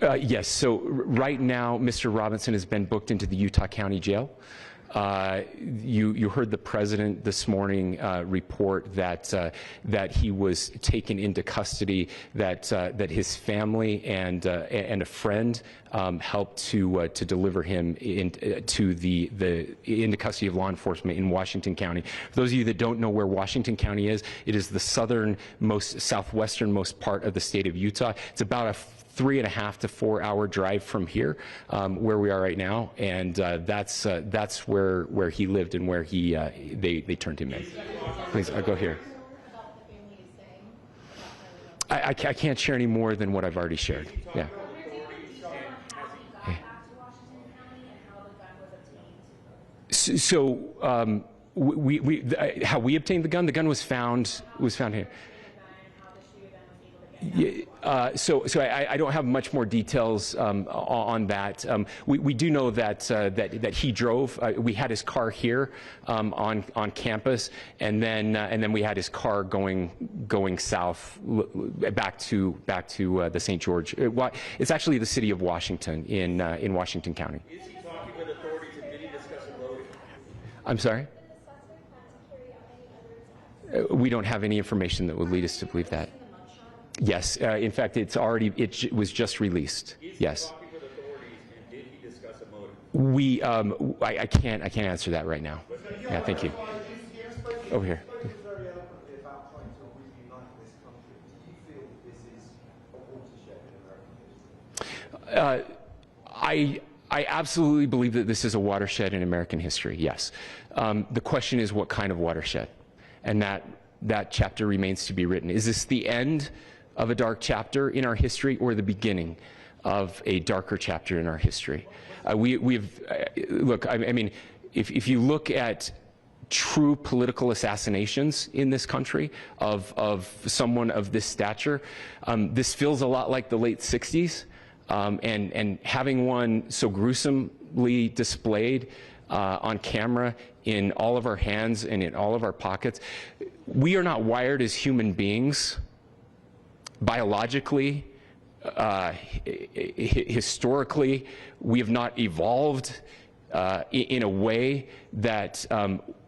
now? Yes, so right now, Mr. Robinson has been booked into the Utah County Jail. You heard the president this morning report that he was taken into custody, that his family and a friend helped to deliver him into custody of law enforcement in Washington County. For those of you that don't know where Washington County is, it is the southwesternmost part of the state of Utah. It's about a 3.5 to 4 hour drive from here, where we are right now, and that's where he lived and where they turned him in. Please, I'll go here. I can't share any more than what I've already shared. Yeah. So how we obtained the gun? The gun was found here. So I don't have much more details on that. We do know that he drove. We had his car here on campus, and then we had his car going south back to the St. George. It's actually the city of Washington in Washington County. Is he talking with authorities and did he discuss a motive? I'm sorry? We don't have any information that would lead us to believe that. Yes, in fact, it was just released. Yes. Is he talking with authorities and did he discuss a motive? I can't answer that right now. Yeah, thank you. Over here. I absolutely believe that this is a watershed in American history. Yes. The question is, what kind of watershed? And that chapter remains to be written. Is this the end of a dark chapter in our history, or the beginning of a darker chapter in our history? Look, I mean, if you look at true political assassinations in this country of someone of this stature, this feels a lot like the late 60s, and having one so gruesomely displayed on camera in all of our hands and in all of our pockets. We are not wired as human beings biologically, historically. We have not evolved in a way that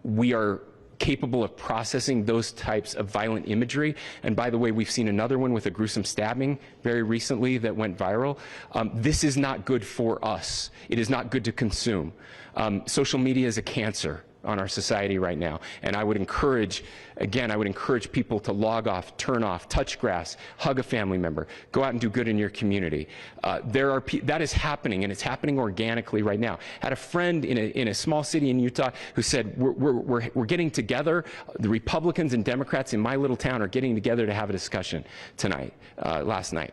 we are capable of processing those types of violent imagery. And by the way, we've seen another one with a gruesome stabbing very recently that went viral. This is not good for us. It is not good to consume. Social media is a cancer on our society right now. And I would encourage, again, people to log off, turn off, touch grass, hug a family member, go out and do good in your community. That is happening, and it's happening organically right now. I had a friend in a small city in Utah who said, we're getting together, the Republicans and Democrats in my little town are getting together to have a discussion tonight, last night,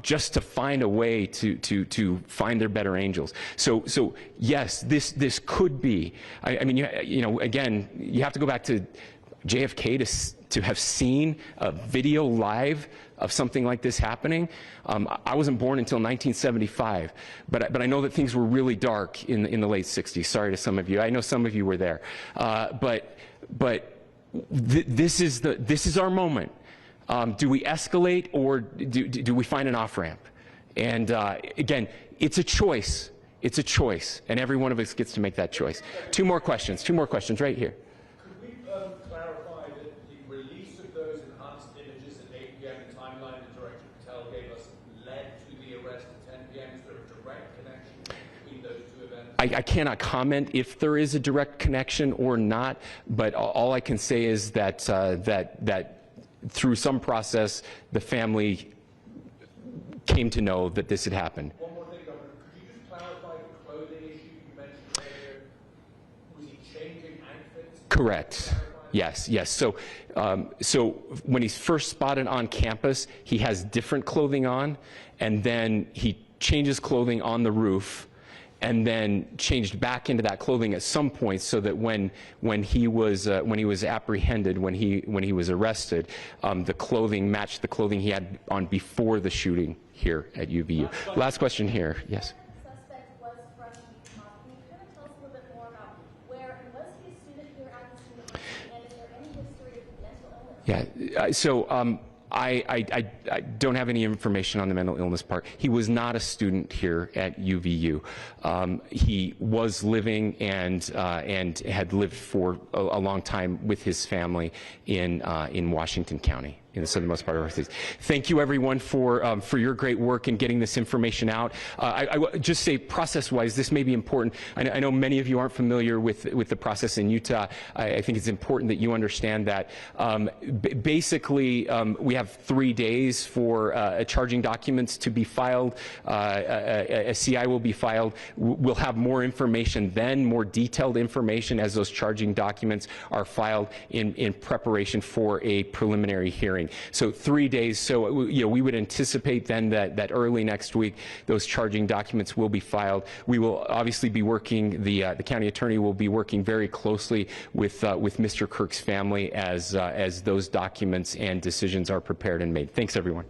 just to find a way to find their better angels. So yes, this could be, I mean, you know, again, you have to go back to JFK to have seen a video live of something like this happening. I wasn't born until 1975, but I know that things were really dark in the late 60s. Sorry to some of you. I know some of you were there. This is our moment. Do we escalate, or do we find an off-ramp? And again, it's a choice. It's a choice, and every one of us gets to make that choice. Two more questions right here. Could we clarify that the release of those enhanced images at 8 p.m., the timeline that Director Patel gave us, led to the arrest at 10 p.m.? Is there a direct connection between those two events? I cannot comment if there is a direct connection or not, but all I can say is that that through some process, the family came to know that this had happened. One more thing, Governor. Could you just clarify the clothing issue you mentioned earlier? Was he changing outfits? Correct. Yes, yes. So when he's first spotted on campus, he has different clothing on, and then he changes clothing on the roof, and then changed back into that clothing at some point, so that when he was apprehended, when he was arrested, the clothing matched the clothing he had on before the shooting here at UVU. Last question here. Yes. Suspect was freshly caught. Can you kind of tell us a little bit more about where, and was he a student here at the scene of the shooting, and is there any history of mental illness? Yeah. So I don't have any information on the mental illness part. He was not a student here at UVU. He was living and had lived for a long time with his family in Washington County, in the southernmost part of our state. Thank you, everyone, for your great work in getting this information out. I will just say, process-wise, this may be important. I know many of you aren't familiar with the process in Utah. I think it's important that you understand that. Basically, we have 3 days for charging documents to be filed. A CI will be filed. We'll have more information then, more detailed information, as those charging documents are filed in preparation for a preliminary hearing. So 3 days. So we would anticipate then that early next week those charging documents will be filed. We will obviously be working. The county attorney will be working very closely with Mr. Kirk's family as those documents and decisions are prepared and made. Thanks, everyone.